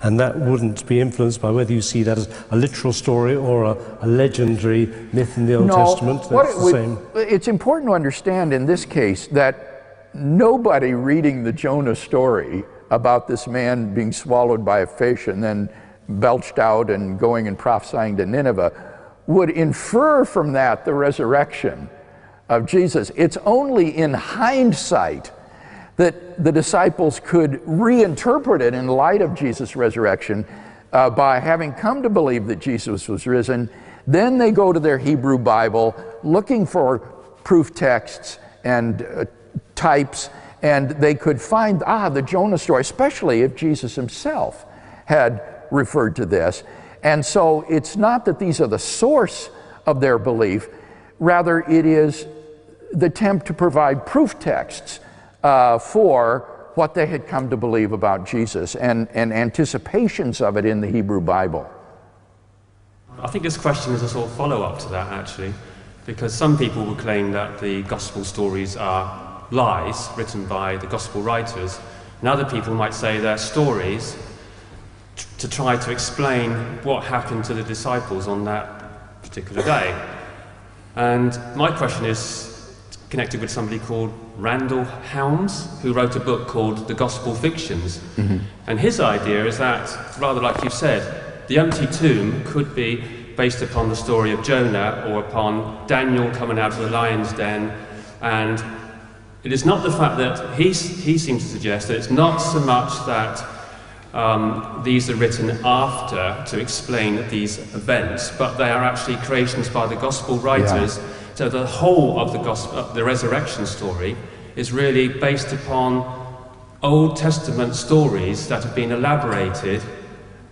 And that wouldn't be influenced by whether you see that as a literal story or a legendary myth in the Old Testament. That's the same. It's important to understand in this case that nobody reading the Jonah story about this man being swallowed by a fish and then belched out and going and prophesying to Nineveh would infer from that the resurrection of Jesus. It's only in hindsight that the disciples could reinterpret it in light of Jesus' resurrection by having come to believe that Jesus was risen. Then they go to their Hebrew Bible looking for proof texts and types, and they could find, the Jonah story, especially if Jesus himself had referred to this. And so it's not that these are the source of their belief, rather it is the attempt to provide proof texts for what they had come to believe about Jesus and anticipations of it in the Hebrew Bible. I think this question is a sort of follow-up to that, actually, because some people will claim that the gospel stories are lies written by the gospel writers, and other people might say they're stories to try to explain what happened to the disciples on that particular day. And my question is connected with somebody called Randall Helms, who wrote a book called The Gospel Fictions. Mm-hmm. And his idea is that, rather like you said, the empty tomb could be based upon the story of Jonah or upon Daniel coming out of the lion's den. And it is not the fact that he seems to suggest that it's not so much that these are written after to explain these events, but they are actually creations by the gospel writers. Yeah. So the whole of the resurrection story is really based upon Old Testament stories that have been elaborated,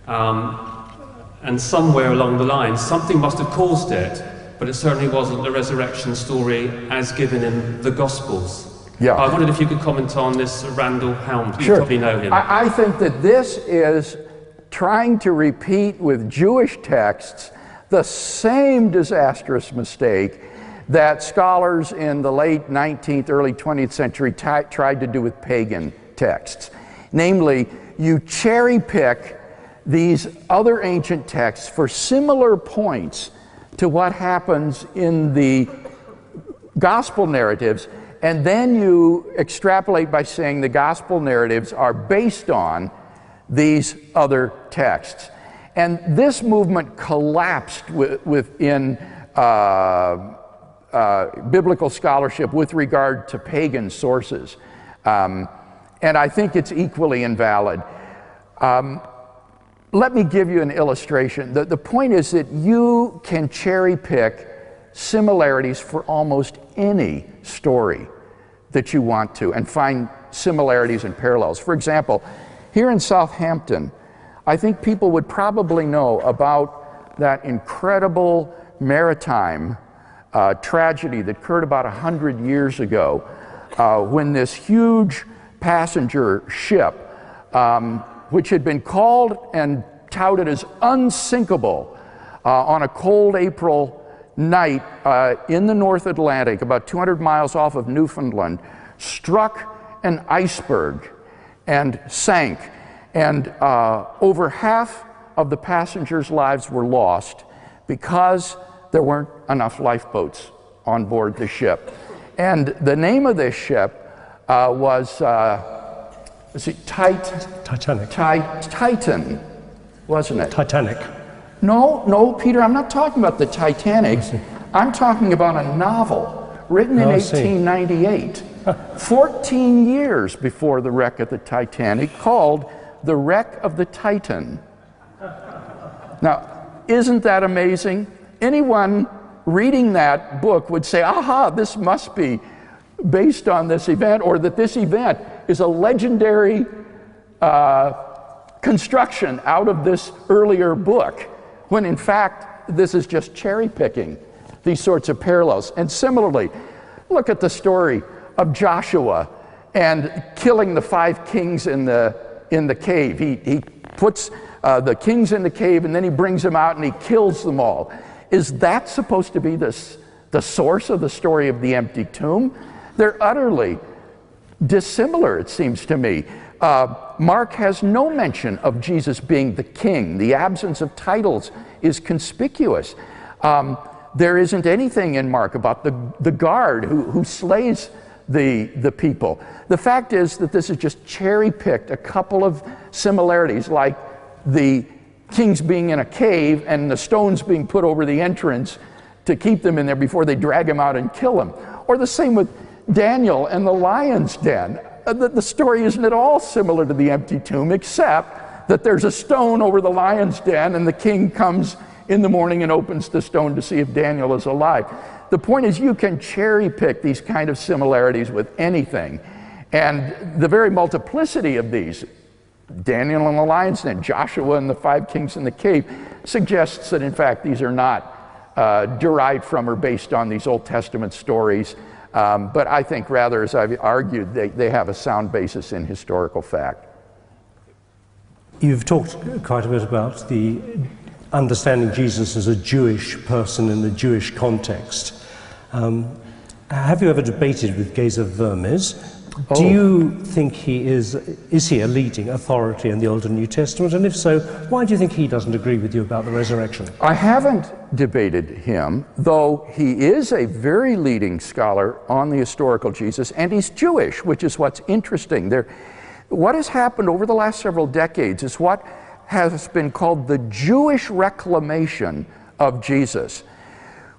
and somewhere along the line something must have caused it, but it certainly wasn't the resurrection story as given in the Gospels. Yeah. I wondered if you could comment on this, Randall Helms. Sure. You probably know him. I think that this is trying to repeat with Jewish texts the same disastrous mistake that scholars in the late 19th, early 20th century tried to do with pagan texts. Namely, you cherry pick these other ancient texts for similar points to what happens in the gospel narratives, and then you extrapolate by saying the gospel narratives are based on these other texts. And this movement collapsed within biblical scholarship with regard to pagan sources. And I think it's equally invalid. Let me give you an illustration. The point is that you can cherry pick similarities for almost any story that you want to and find similarities and parallels. For example, here in Southampton, I think people would probably know about that incredible maritime tragedy that occurred about 100 years ago when this huge passenger ship, which had been called and touted as unsinkable on a cold April night in the North Atlantic, about 200 miles off of Newfoundland, struck an iceberg and sank. And over half of the passengers' lives were lost because there weren't enough lifeboats on board the ship. And the name of this ship was Titanic. Titan, wasn't it? Titanic. No, Peter, I'm not talking about the Titanic. I'm talking about a novel written in 1898, 14 years before the wreck of the Titanic, called The Wreck of the Titan. Now, isn't that amazing? Anyone reading that book would say, aha, this must be based on this event, or that this event is a legendary construction out of this earlier book, when in fact this is just cherry picking these sorts of parallels. And similarly, look at the story of Joshua and killing the 5 kings in the cave. He puts the kings in the cave, and then he brings them out and he kills them all. Is that supposed to be the source of the story of the empty tomb? They're utterly dissimilar, it seems to me. Mark has no mention of Jesus being the king. The absence of titles is conspicuous. There isn't anything in Mark about the guard who slays the people. The fact is that this is just cherry-picked, a couple of similarities, like the kings being in a cave and the stones being put over the entrance to keep them in there before they drag him out and kill him. Or the same with Daniel and the lion's den. The story isn't at all similar to the empty tomb, except that there's a stone over the lion's den and the king comes in the morning and opens the stone to see if Daniel is alive. The point is, you can cherry pick these kind of similarities with anything. And the very multiplicity of these, Daniel and the lion's den, Joshua and the 5 kings in the cave, suggests that in fact these are not derived from or based on these Old Testament stories. But I think rather, as I've argued, they have a sound basis in historical fact. You've talked quite a bit about the understanding Jesus as a Jewish person in the Jewish context. Have you ever debated with Geza Vermes? Do you think he is he a leading authority in the Old and New Testament? And if so, why do you think he doesn't agree with you about the resurrection? I haven't debated him, though he is a very leading scholar on the historical Jesus, and he's Jewish, which is what's interesting. What has happened over the last several decades is what has been called the Jewish reclamation of Jesus.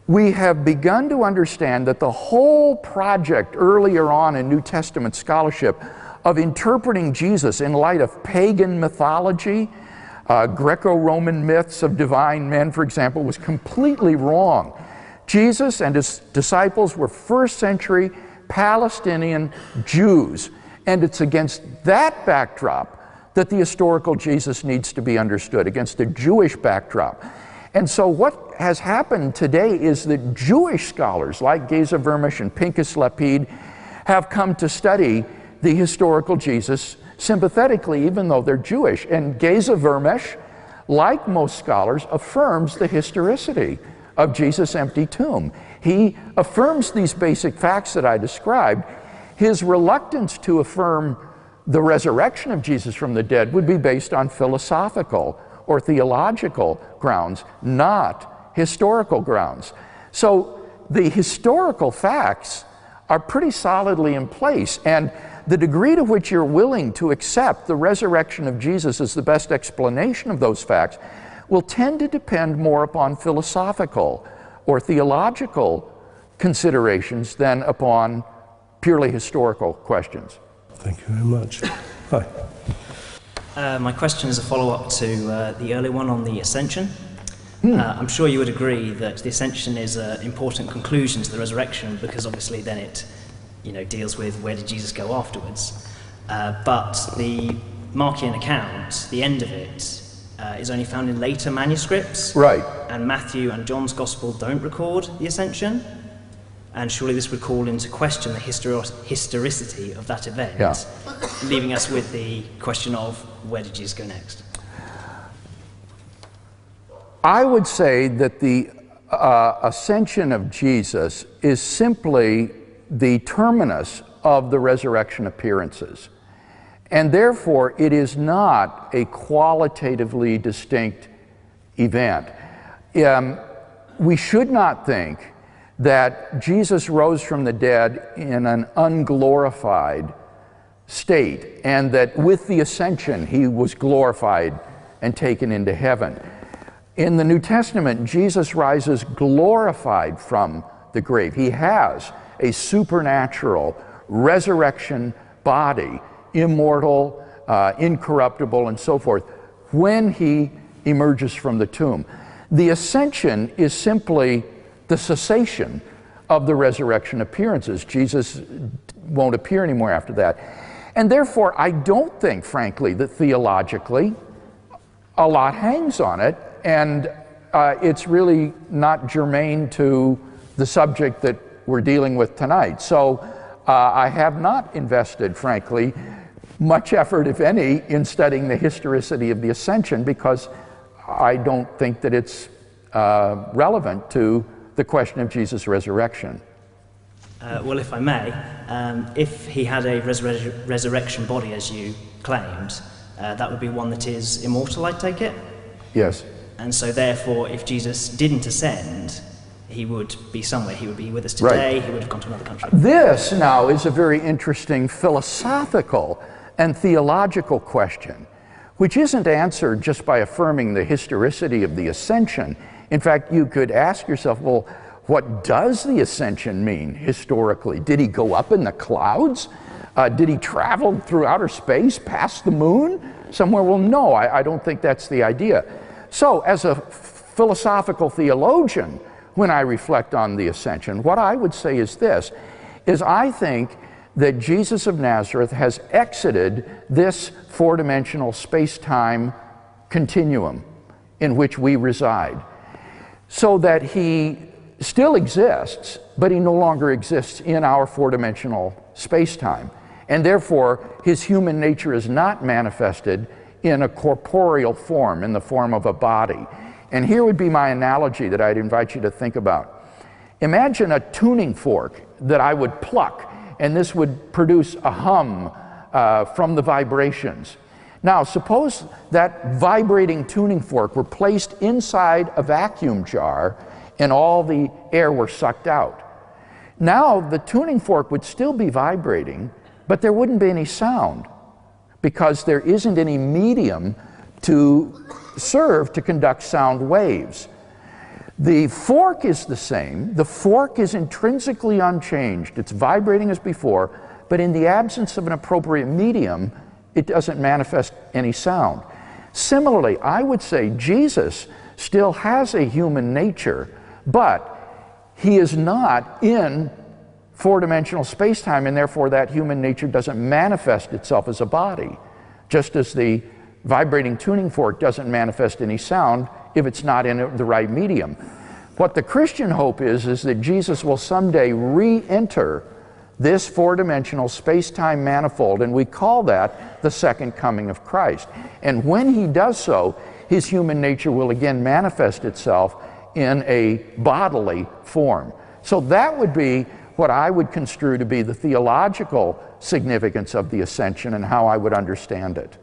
We have begun to understand that the whole project earlier on in New Testament scholarship of interpreting Jesus in light of pagan mythology, Greco-Roman myths of divine men, for example, was completely wrong. Jesus and his disciples were first-century Palestinian Jews, and it's against that backdrop that the historical Jesus needs to be understood, against the Jewish backdrop. And so what has happened today is that Jewish scholars like Geza Vermes and Pinchas Lapid have come to study the historical Jesus sympathetically, even though they're Jewish. And Geza Vermes, like most scholars, affirms the historicity of Jesus' empty tomb. He affirms these basic facts that I described. His reluctance to affirm the resurrection of Jesus from the dead would be based on philosophical or theological grounds, not historical grounds. So the historical facts are pretty solidly in place, and the degree to which you're willing to accept the resurrection of Jesus as the best explanation of those facts will tend to depend more upon philosophical or theological considerations than upon purely historical questions. Thank you very much. Hi. My question is a follow-up to the earlier one on the ascension. I'm sure you would agree that the ascension is an important conclusion to the resurrection, because obviously then it deals with where did Jesus go afterwards. But the Markian account, the end of it, is only found in later manuscripts. Right. And Matthew and John's Gospel don't record the ascension. And surely this would call into question the historicity of that event, leaving us with the question of where did Jesus go next? I would say that the ascension of Jesus is simply the terminus of the resurrection appearances. And therefore, it is not a qualitatively distinct event. We should not think that Jesus rose from the dead in an unglorified state, and that with the ascension he was glorified and taken into heaven. In the New Testament, Jesus rises glorified from the grave. He has a supernatural resurrection body, immortal, incorruptible, and so forth, when he emerges from the tomb. The ascension is simply the cessation of the resurrection appearances. Jesus won't appear anymore after that. And therefore, I don't think, frankly, that theologically a lot hangs on it, and it's really not germane to the subject that we're dealing with tonight. So I have not invested, frankly, much effort, if any, in studying the historicity of the ascension, because I don't think that it's relevant to the question of Jesus' resurrection. Well, if I may, if he had a resurrection body, as you claimed, that would be one that is immortal, I take it? Yes. And so therefore, if Jesus didn't ascend, he would be somewhere. He would be with us today. Right. He would have gone to another country. This now is a very interesting philosophical and theological question, which isn't answered just by affirming the historicity of the ascension. In fact, you could ask yourself, well, what does the ascension mean historically? Did he go up in the clouds? Did he travel through outer space, past the moon somewhere? Well, no, I don't think that's the idea. So as a philosophical theologian, when I reflect on the ascension, what I would say is this, is I think that Jesus of Nazareth has exited this four-dimensional space-time continuum in which we reside, so that he still exists, but he no longer exists in our four-dimensional space-time. And therefore, his human nature is not manifested in a corporeal form, in the form of a body. And here would be my analogy that I'd invite you to think about. Imagine a tuning fork that I would pluck, and this would produce a hum from the vibrations. Now, suppose that vibrating tuning fork were placed inside a vacuum jar and all the air were sucked out. Now, the tuning fork would still be vibrating, but there wouldn't be any sound because there isn't any medium to serve to conduct sound waves. The fork is the same. The fork is intrinsically unchanged. It's vibrating as before, but in the absence of an appropriate medium, it doesn't manifest any sound. Similarly, I would say Jesus still has a human nature, but he is not in four-dimensional space-time, and therefore that human nature doesn't manifest itself as a body, just as the vibrating tuning fork doesn't manifest any sound if it's not in the right medium. What the Christian hope is that Jesus will someday re-enter this four-dimensional space-time manifold, and we call that the second coming of Christ. And when he does so, his human nature will again manifest itself in a bodily form. So that would be what I would construe to be the theological significance of the ascension and how I would understand it.